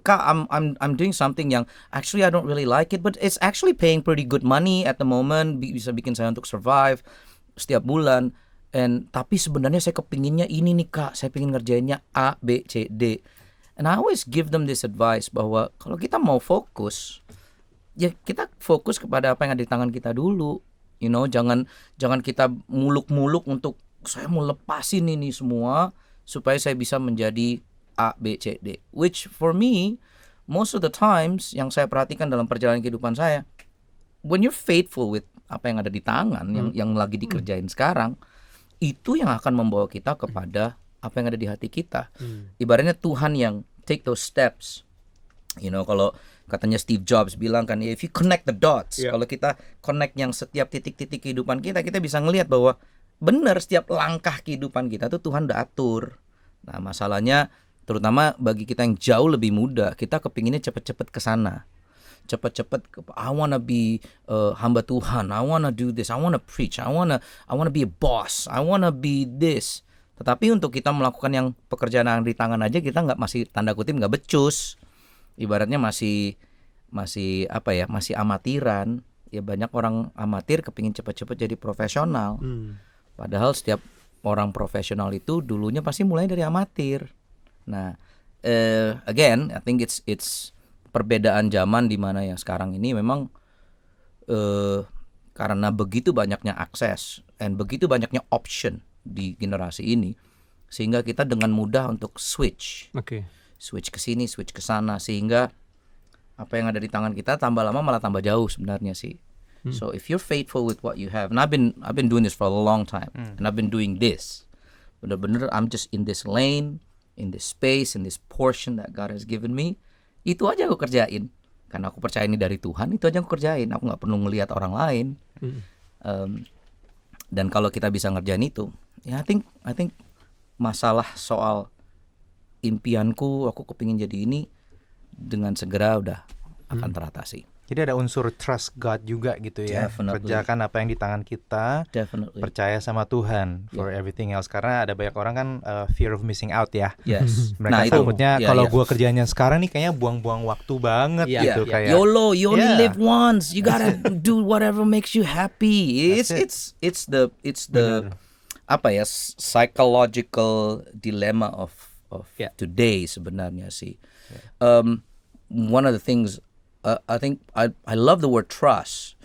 Kak, I'm doing something yang actually I don't really like it, but it's actually paying pretty good money at the moment, bisa bikin saya untuk survive setiap bulan. Tapi sebenarnya saya kepinginnya ini nih Kak, saya pengen ngerjainnya A, B, C, D. And I always give them this advice bahwa kalau kita mau fokus, ya kita fokus kepada apa yang ada di tangan kita dulu. Jangan kita muluk-muluk untuk saya mau lepasin ini semua supaya saya bisa menjadi A, B, C, D. Which for me, most of the times yang saya perhatikan dalam perjalanan kehidupan saya, when you're faithful with apa yang ada di tangan, yang lagi dikerjain sekarang, itu yang akan membawa kita kepada apa yang ada di hati kita. Ibaratnya Tuhan yang take those steps. Kalau katanya Steve Jobs bilang kan, if you connect the dots, kalau kita connect yang setiap titik-titik kehidupan kita bisa ngelihat bahwa benar setiap langkah kehidupan kita tuh Tuhan udah atur. Nah masalahnya terutama bagi kita yang jauh lebih muda, kita kepinginnya cepet-cepet ke sana. Cepet-cepet, I wanna be hamba Tuhan, I wanna do this, I wanna preach, I wanna be a boss, I wanna be this. Tetapi untuk kita melakukan yang pekerjaan yang di tangan aja, kita masih tanda kutip nggak becus. Ibaratnya masih masih amatiran. Ya banyak orang amatir kepingin cepat-cepat jadi profesional. Padahal setiap orang profesional itu dulunya pasti mulai dari amatir. Nah, again, I think it's perbedaan zaman di mana yang sekarang ini memang karena begitu banyaknya akses dan begitu banyaknya option di generasi ini, sehingga kita dengan mudah untuk switch ke sini, switch ke sana, sehingga apa yang ada di tangan kita tambah lama malah tambah jauh sebenarnya sih. So if you're faithful with what you have, and I've been doing this for a long time, and I've been doing this, bener-bener I'm just in this lane, in this space, in this portion that God has given me. Itu aja aku kerjain, karena aku percaya ini dari Tuhan. Itu aja aku kerjain, aku nggak perlu ngelihat orang lain. Dan kalau kita bisa ngerjain itu, ya I think masalah soal impianku, aku kepingin jadi ini, dengan segera udah akan teratasi. Jadi ada unsur trust God juga gitu ya. Definitely. Kerjakan apa yang di tangan kita. Definitely. Percaya sama Tuhan for everything else. Karena ada banyak orang kan fear of missing out ya. Yes. Mereka takutnya kalau gua kerjanya sekarang nih kayaknya buang-buang waktu banget gitu kayak. YOLO, you only live once. You gotta do whatever makes you happy. It's the apa ya, psychological dilemma of today sebenarnya sih. One of the things I think I love the word trust,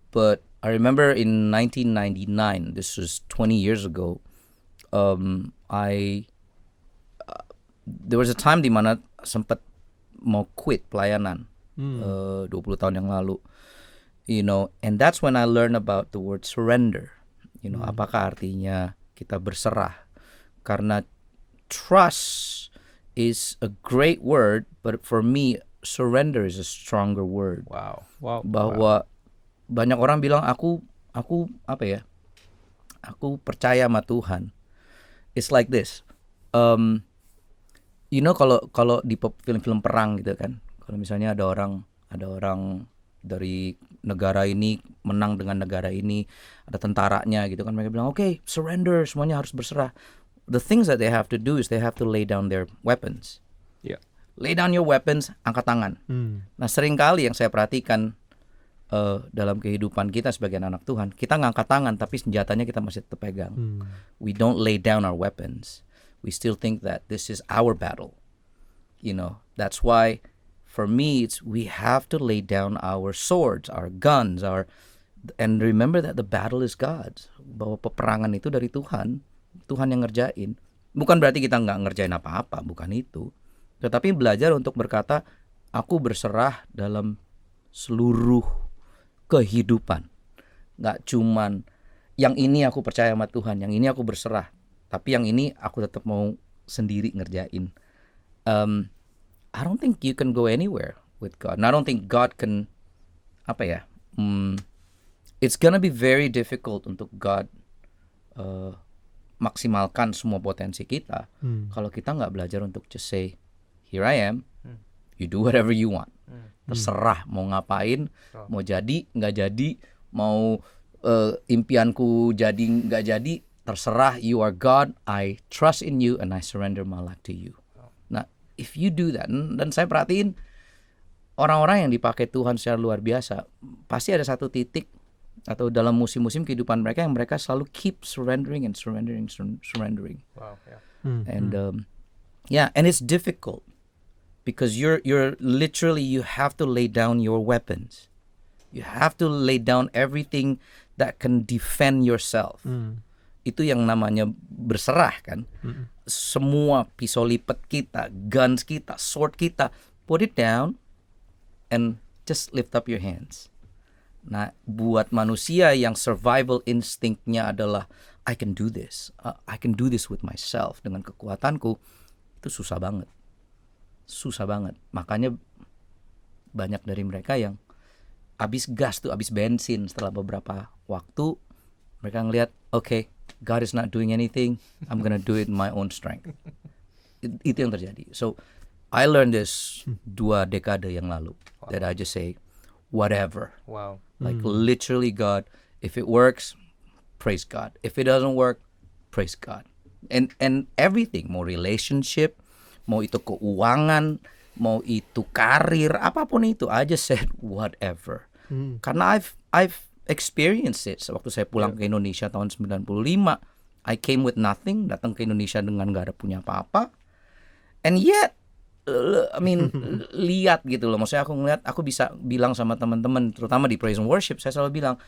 but I remember in 1999, this was 20 years ago, there was a time di mana sempat mau quit pelayanan 20 tahun yang lalu, and that's when I learned about the word surrender. Apakah artinya kita berserah? Karena trust is a great word, but for me surrender is a stronger word. Wow. Bahwa banyak orang bilang aku percaya sama Tuhan. It's like this. Kalau di film-film perang gitu kan, kalau misalnya ada orang dari negara ini menang dengan negara ini, ada tentaranya gitu kan, mereka bilang okay, surrender, semuanya harus berserah. The things that they have to do is they have to lay down their weapons. Yeah. Lay down your weapons, angkat tangan. Nah, seringkali yang saya perhatikan dalam kehidupan kita sebagai anak Tuhan, kita ngangkat tangan tapi senjatanya kita masih tetap pegang. We don't lay down our weapons. We still think that this is our battle. That's why for me we have to lay down our swords, our guns, and remember that the battle is God's. Bahwa peperangan itu dari Tuhan yang ngerjain. Bukan berarti kita nggak ngerjain apa-apa, bukan itu. Tetapi belajar untuk berkata, aku berserah dalam seluruh kehidupan. Nggak cuman yang ini aku percaya sama Tuhan, yang ini aku berserah. Tapi yang ini aku tetap mau sendiri ngerjain. I don't think you can go anywhere with God. And I don't think God can, it's gonna be very difficult untuk God maksimalkan semua potensi kita kalau kita nggak belajar untuk just say, here I am, you do whatever you want. Terserah mau ngapain, mau jadi nggak jadi, mau impianku jadi nggak jadi, terserah, you are God, I trust in you and I surrender my life to you. Nah, if you do that, dan saya perhatiin orang-orang yang dipakai Tuhan secara luar biasa, pasti ada satu titik atau dalam musim-musim kehidupan mereka yang mereka selalu keep surrendering. Wow, yeah. And and it's difficult because you're literally, you have to lay down your weapons. You have to lay down everything that can defend yourself. Itu yang namanya berserah kan. Semua pisau lipat kita, guns kita, sword kita, put it down and just lift up your hands. Nah, buat manusia yang survival instinct-nya adalah I can do this with myself, dengan kekuatanku, itu susah banget. Makanya banyak dari mereka yang habis gas tuh, habis bensin, setelah beberapa waktu mereka ngelihat, okay, God is not doing anything, I'm gonna do it in my own strength. Itu yang terjadi. So I learned this 2 dekade yang lalu. That I just say whatever. Wow. Like literally, God, if it works, praise God. If it doesn't work, praise God. And everything, mau relationship, mau itu keuangan, mau itu karir, apapun itu, I just said whatever. Karena I've experienced it. Waktu saya pulang ke Indonesia tahun 95, I came with nothing, datang ke Indonesia dengan gak ada punya apa-apa. And yet, lihat gitu loh. Maksudnya aku bisa bilang sama teman-teman, terutama di praise and worship, saya selalu bilang,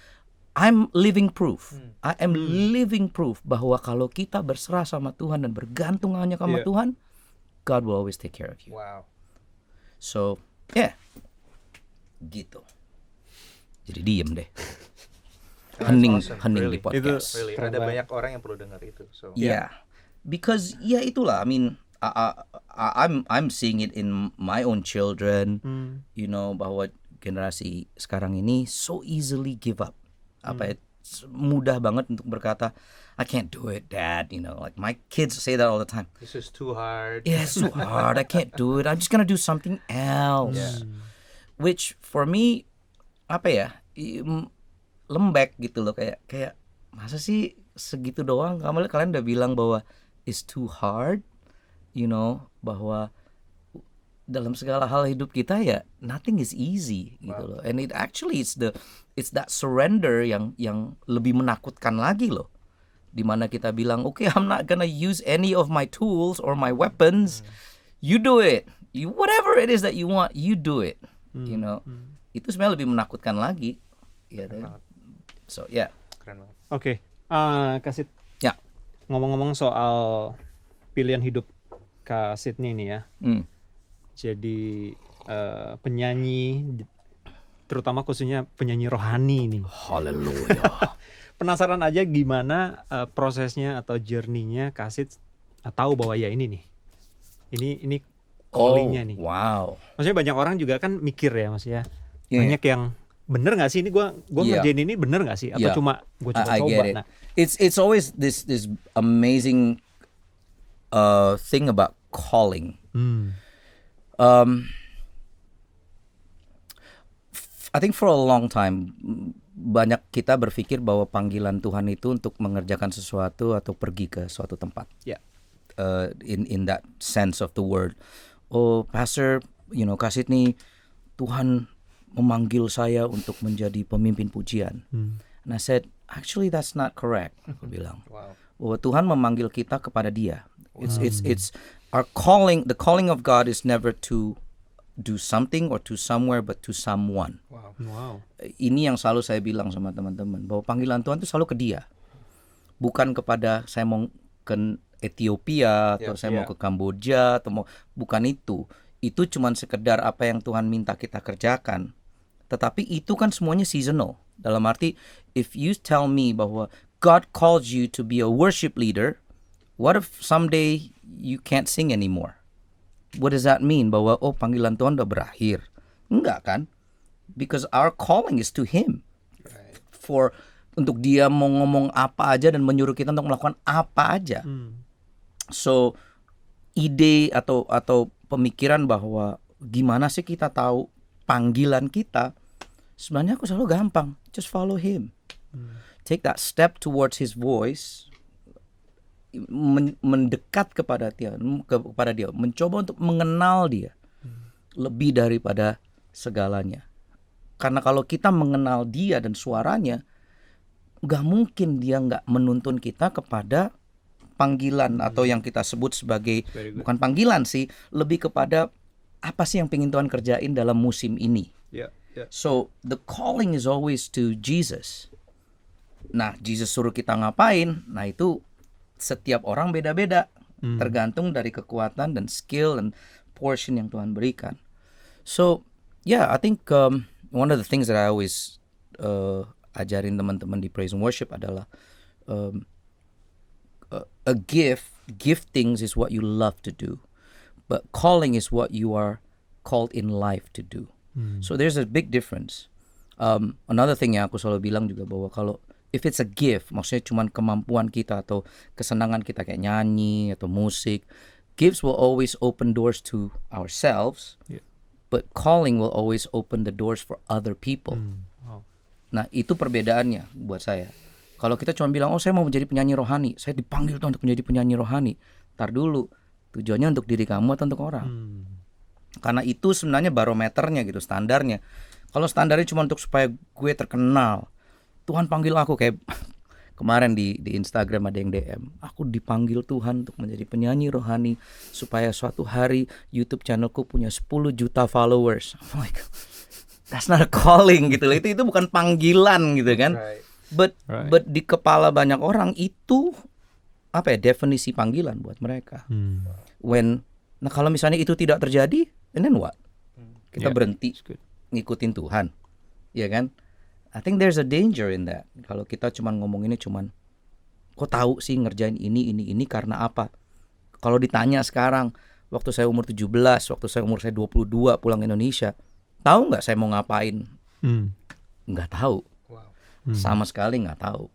I'm living proof. I am living proof bahwa kalau kita berserah sama Tuhan dan bergantung hanya sama Tuhan, God will always take care of you. Wow. So, gitu. Jadi diem deh. Hening Really. di podcast. Really, ada banyak orang yang perlu dengar itu. So. Yeah. Because itulah, I'm seeing it in my own children, bahwa generasi sekarang ini so easily give up. Mudah banget untuk berkata, I can't do it, Dad. Like my kids say that all the time. This is too hard. Yeah, it's too hard. I can't do it. I'm just gonna do something else. Yeah. Which for me, lembek gitu loh, kayak masa sih segitu doang? Kalian udah bilang bahwa it's too hard. Bahwa dalam segala hal hidup kita ya nothing is easy gitu loh. And it actually it's that surrender yang lebih menakutkan lagi loh. Dimana kita bilang, okay, I'm not gonna use any of my tools or my weapons. You do it. Whatever it is that you want, you do it. Itu sebenarnya lebih menakutkan lagi. So Keren banget. Oke, Kak Sid. Ya. Ngomong-ngomong soal pilihan hidup Kak Sidney nih ya. Jadi penyanyi, terutama khususnya penyanyi rohani nih. Haleluya. penasaran aja gimana prosesnya atau journey-nya Kasit tahu bahwa ya ini nih. Ini callingnya nih. Wow. Maksudnya banyak orang juga kan mikir ya Mas ya. Yeah. Banyak yang bener nggak sih ini gue ngerjain ini bener nggak sih atau cuma gue I coba-coba. get it. Nah, It's always this amazing thing about calling. I think for a long time banyak kita berpikir bahwa panggilan Tuhan itu untuk mengerjakan sesuatu atau pergi ke suatu tempat. Yeah. In that sense of the word. Oh, pastor, Kasit nih, Tuhan memanggil saya untuk menjadi pemimpin pujian. And I said, actually that's not correct. Aku bilang. Wow. Bahwa Tuhan memanggil kita kepada Dia. It's our calling. The calling of God is never to do something or to somewhere, but to someone. wow. Ini yang selalu saya bilang sama teman-teman, bahwa panggilan Tuhan itu selalu ke Dia, bukan kepada saya mau ke Ethiopia atau saya mau ke Kamboja atau bukan itu. Itu cuma sekedar apa yang Tuhan minta kita kerjakan. Tetapi itu kan semuanya seasonal. Dalam arti, if you tell me bahwa God calls you to be a worship leader, what if someday you can't sing anymore? What does that mean? Bahwa panggilan Tuhan udah berakhir? Enggak kan? Because our calling is to Him. For untuk Dia mau ngomong apa aja dan menyuruh kita untuk melakukan apa aja. So ide atau pemikiran bahwa gimana sih kita tahu panggilan kita, sebenarnya aku selalu gampang. Just follow Him. Take that step towards His voice. Mendekat kepada Dia, mencoba untuk mengenal Dia lebih daripada segalanya. Karena kalau kita mengenal Dia dan suaranya, gak mungkin Dia gak menuntun kita kepada panggilan atau yang kita sebut sebagai bukan panggilan sih, lebih kepada apa sih yang pengen Tuhan kerjain dalam musim ini. So the calling is always to Jesus. Nah, Jesus suruh kita ngapain? Nah, itu setiap orang beda-beda, tergantung dari kekuatan dan skill dan portion yang Tuhan berikan. So, I think one of the things that I always ajarin teman-teman di praise and worship adalah a giftings is what you love to do, but calling is what you are called in life to do. So there's a big difference. Another thing yang aku selalu bilang juga bahwa kalau if it's a gift, maksudnya cuma kemampuan kita atau kesenangan kita kayak nyanyi atau musik, gifts will always open doors to ourselves, but calling will always open the doors for other people. Nah, itu perbedaannya buat saya. Kalau kita cuma bilang, saya mau menjadi penyanyi rohani, saya dipanggil Tuhan untuk menjadi penyanyi rohani. Tar dulu, tujuannya untuk diri kamu atau untuk orang? Karena itu sebenarnya barometernya gitu, standarnya. Kalau standarnya cuma untuk supaya gue terkenal, Tuhan panggil aku, kayak kemarin di Instagram ada yang DM, aku dipanggil Tuhan untuk menjadi penyanyi rohani supaya suatu hari YouTube channelku punya 10 juta followers. I'm like, that's not a calling gitu loh. Itu bukan panggilan gitu kan. But di kepala banyak orang itu definisi panggilan buat mereka. Nah kalau misalnya itu tidak terjadi, and then what? Kita berhenti ngikutin Tuhan, ya kan? I think there's a danger in that. Kalau kita cuman ngomonginnya kok tahu sih ngerjain ini karena apa? Kalau ditanya sekarang, waktu saya umur 17, waktu saya umur 22 pulang ke Indonesia, tahu nggak saya mau ngapain? Nggak tahu. Sama sekali nggak tahu.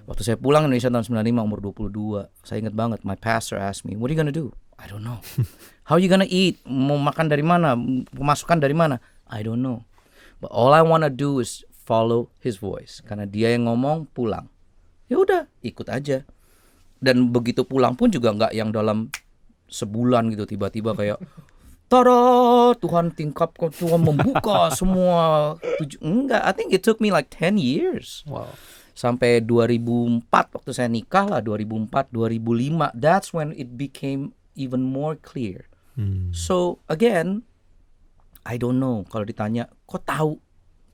Waktu saya pulang ke Indonesia tahun 95 umur 22, saya ingat banget, my pastor asked me, what are you gonna do? I don't know. How are you gonna eat? Mau makan dari mana? Pemasukan dari mana? I don't know. But all I wanna do is follow His voice. Karena Dia yang ngomong, pulang. Ya udah, ikut aja. Dan begitu pulang pun juga nggak yang dalam sebulan gitu tiba-tiba kayak tada, Tuhan tingkapkan, Tuhan membuka semua. Enggak, I think it took me like 10 years. Wow. Sampai 2004 waktu saya nikah lah, 2004, 2005. That's when it became even more clear. So again, I don't know. Kalau ditanya, kok tahu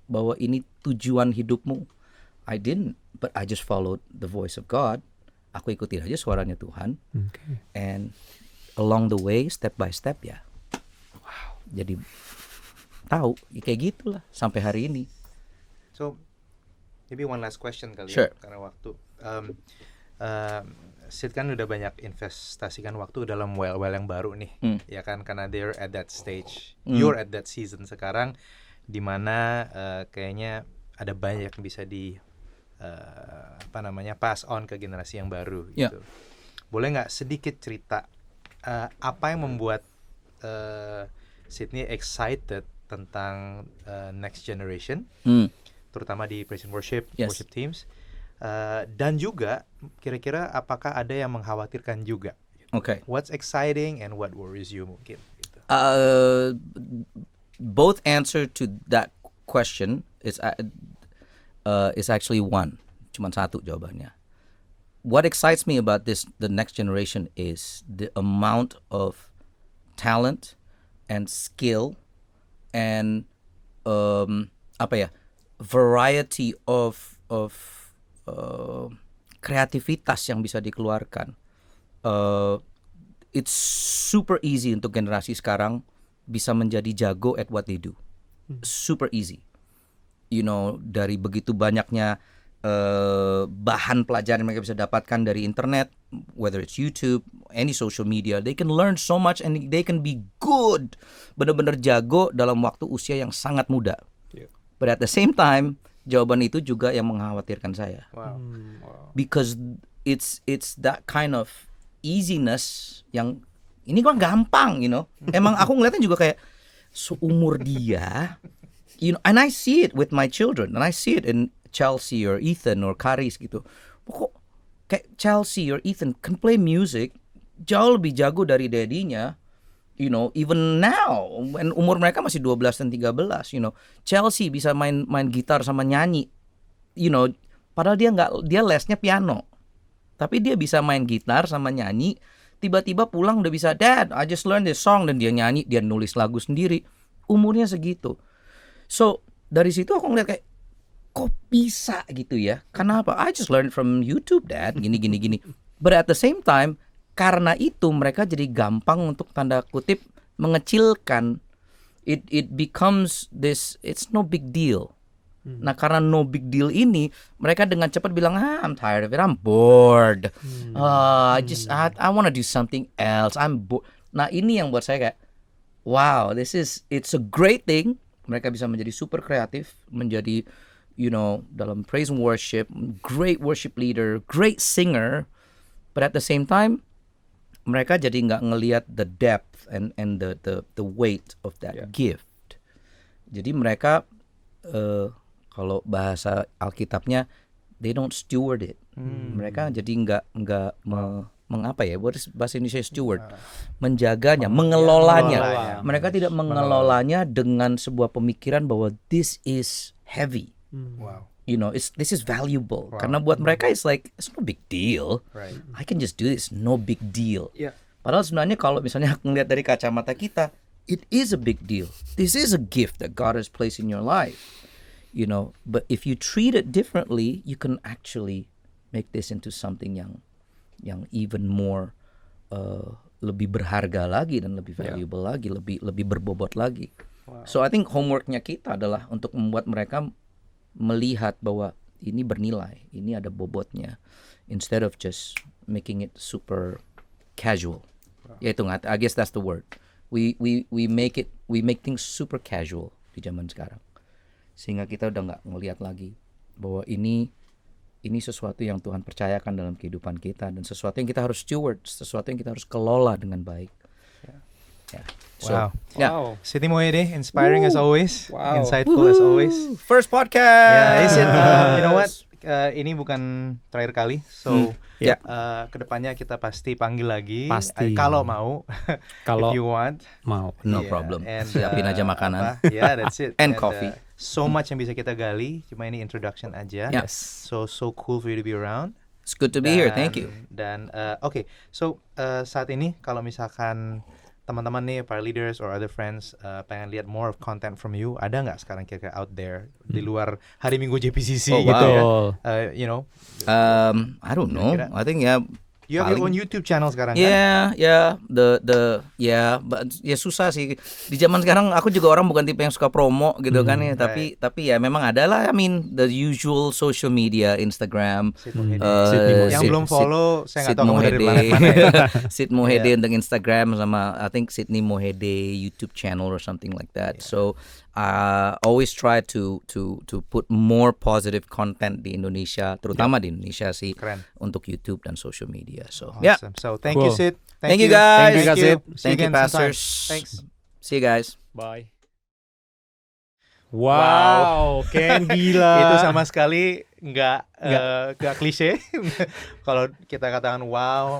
bahwa ini tujuan hidupmu? I didn't, but I just followed the voice of God. Aku ikutin aja suaranya Tuhan. And along the way, step by step ya. Wow. Jadi tahu, kayak gitulah sampai hari ini. So maybe one last question kali Sure. ya, karena waktu. Sid kan udah banyak investasikan waktu dalam well yang baru nih, ya kan, karena they're at that stage, you're at that season sekarang, dimana kayaknya ada banyak yang bisa di pass on ke generasi yang baru gitu. Boleh nggak sedikit cerita apa yang membuat Sydney excited tentang next generation, terutama di praise and worship teams, dan juga kira-kira apakah ada yang mengkhawatirkan juga? Okay. What's exciting and what worries you mungkin? Gitu. Both answer to that question is actually one. Cuma satu jawabannya. What excites me about the next generation is the amount of talent and skill and variety of kreativitas yang bisa dikeluarkan. It's super easy untuk generasi sekarang bisa menjadi jago at what they do. Super easy. You know, dari begitu banyaknya bahan pelajaran yang mereka bisa dapatkan dari internet, whether it's YouTube, any social media, they can learn so much and they can be good, benar-benar jago dalam waktu usia yang sangat muda. But at the same time, jawaban itu juga yang mengkhawatirkan saya. Because it's that kind of easiness yang ini kan gampang, you know. Emang aku ngeliatnya juga kayak seumur dia, you know, and I see it with my children, and I see it in Chelsea or Ethan or Karis gitu. Kok kayak Chelsea or Ethan can play music jauh lebih jago dari daddy-nya. You know, even now, when umur mereka masih 12 dan 13, you know, Chelsea bisa main gitar sama nyanyi, you know, padahal dia lesnya piano, tapi dia bisa main gitar sama nyanyi, tiba-tiba pulang udah bisa, Dad, I just learned this song, dan dia nyanyi, dia nulis lagu sendiri, umurnya segitu. So dari situ aku ngeliat kayak, kok bisa gitu ya? Kenapa? I just learned from YouTube, Dad, gini. But at the same time, karena itu mereka jadi gampang untuk tanda kutip mengecilkan. It becomes this, it's no big deal. Nah karena no big deal ini, mereka dengan cepat bilang, I'm tired of it, I'm bored. I want to do something else, I'm bored. Nah ini yang buat saya kayak, wow, it's a great thing. Mereka bisa menjadi super kreatif, menjadi, you know, dalam praise and worship, great worship leader, great singer. But at the same time, mereka jadi nggak ngelihat the depth and the weight of that gift. Jadi mereka kalau bahasa Alkitabnya, they don't steward it. Mereka jadi nggak mengapa ya? Bahasa Indonesia steward, menjaganya, mengelolanya. Mereka tidak mengelolanya dengan sebuah pemikiran bahwa this is heavy. Wow. You know, this is valuable. Karena buat mereka it's like, it's no big deal. Right. I can just do this, no big deal. Yeah. Padahal sebenarnya kalau misalnya ngelihat dari kacamata kita, it is a big deal. This is a gift that God has placed in your life. You know, but if you treat it differently, you can actually make this into something yang even more lebih berharga lagi dan lebih valuable lagi, lebih berbobot lagi. Wow. So I think homeworknya kita adalah untuk membuat mereka melihat bahwa ini bernilai, ini ada bobotnya, instead of just making it super casual. Ya itu nggak, I guess that's the word. We make things super casual di zaman sekarang, sehingga kita udah nggak ngelihat lagi bahwa ini sesuatu yang Tuhan percayakan dalam kehidupan kita, dan sesuatu yang kita harus steward, sesuatu yang kita harus kelola dengan baik. Wow. Sydney Moede, inspiring as always, insightful as always. First podcast. Is it? You know what? Ini bukan terakhir kali, so kedepannya kita pasti panggil lagi. Pasti. Kalau mau, Kalau if you want, no problem. And, siapin aja makanan. That's it. And coffee. So much yang bisa kita gali. Cuma ini introduction aja. Yes. So cool for you to be around. It's good to be here. Thank you. Dan okay, so saat ini kalau misalkan teman-teman nih, para leaders or other friends pengen lihat more of content from you, ada nggak sekarang kira-kira out there di luar hari Minggu JPCC gitu ya? You know? I don't know. I think You have your Paling- own YouTube channel sekarang kan? But ya susah sih di zaman sekarang. Aku juga orang bukan tipe yang suka promo gitu kan ya, tapi ya memang ada lah. I mean the usual social media, Instagram, Sid Mohede. Sydney Mohede. Yang Sid- belum follow, saya nggak Sid tahu kamu dari Mohede. planet mana ya. Sid Mohede untuk Instagram, sama I think Sydney Mohede YouTube channel or something like that. So always try to put more positive content di Indonesia, terutama di Indonesia sih, Keren. untuk YouTube dan social media. So Awesome. So thank you, Cool. Sid. Thank you, guys. Thank you. See Thank you, again sometime. pastors. Thanks. See you guys. Bye. Wow, Ken gila. Itu sama sekali nggak klise. Kalau kita katakan wow,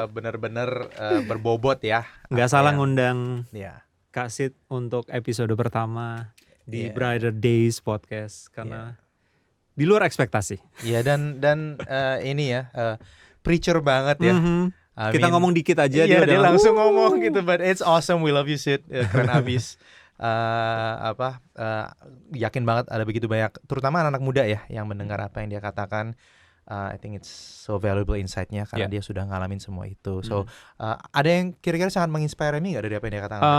benar-benar berbobot ya. Nggak Apa salah yang- ngundang Ya. Kak Sid untuk episode pertama di Yeah. Brighter Days podcast karena di luar ekspektasi. Ya dan ini ya preacher banget ya. Mhm. I Kita mean, ngomong dikit aja iya, dia udah langsung ngomong gitu, but it's awesome, we love you Sid. Keren abis. Yakin banget ada begitu banyak, terutama anak-anak muda ya, yang mendengar apa yang dia katakan. I think it's so valuable insight-nya karena dia sudah ngalamin semua itu. So ada yang kira-kira sangat menginspire Remy nggak dari apa yang dia katakan?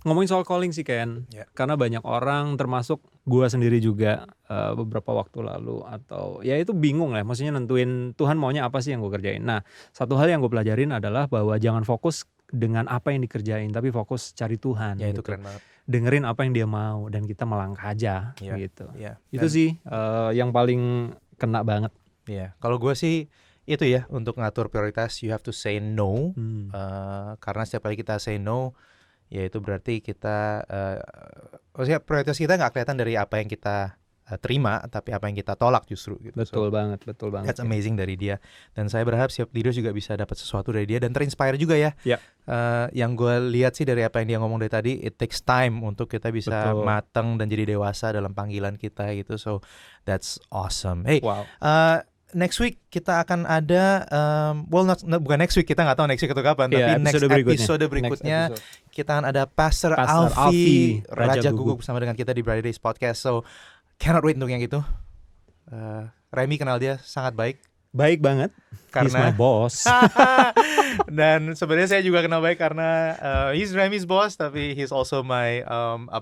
Ngomongin soal calling sih Ken, Ya. karena banyak orang termasuk gua sendiri juga beberapa waktu lalu atau ya itu bingung lah, maksudnya nentuin Tuhan maunya apa sih yang gue kerjain. Nah, satu hal yang gue pelajarin adalah bahwa jangan fokus dengan apa yang dikerjain, tapi fokus cari Tuhan. Ya itu gitu. keren banget. Dengerin apa yang dia mau dan kita melangkah aja Ya. gitu. Ya. Itu Dan- sih yang paling kena banget. Ya, kalau gue sih itu ya, untuk ngatur prioritas you have to say no. Karena setiap kali kita say no, ya itu berarti kita maksudnya prioritas kita nggak kelihatan dari apa yang kita terima, tapi apa yang kita tolak justru gitu. Betul banget. That's amazing dari dia. Dan saya berharap setiap leader juga bisa dapat sesuatu dari dia dan terinspire juga ya. Ya. Yang gue lihat sih dari apa yang dia ngomong dari tadi, it takes time untuk kita bisa Betul. matang dan jadi dewasa dalam panggilan kita gitu. So that's awesome. Hey, Wow. next week kita akan ada, bukan next week, kita nggak tahu next week itu kapan, Iya, tapi next episode Next berikutnya episode. kita akan ada Pastor Pastor Alfi Alfi Raja Raja Guguk bersama dengan kita di Brighter Days Podcast. So cannot wait untuk yang itu. Remy kenal dia sangat baik Baik banget. He's karena my boss. dan sebenarnya saya juga kenal baik karena he's Remy's boss, tapi he's also my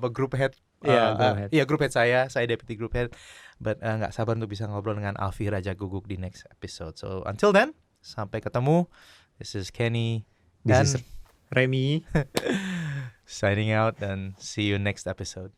group head. Iya, group head. Iya, group head saya deputy group head. But nggak sabar untuk bisa ngobrol dengan Alfi Raja Guguk di next episode. So until then, sampai ketemu. This is Kenny This dan is Remy. signing out, and see you next episode.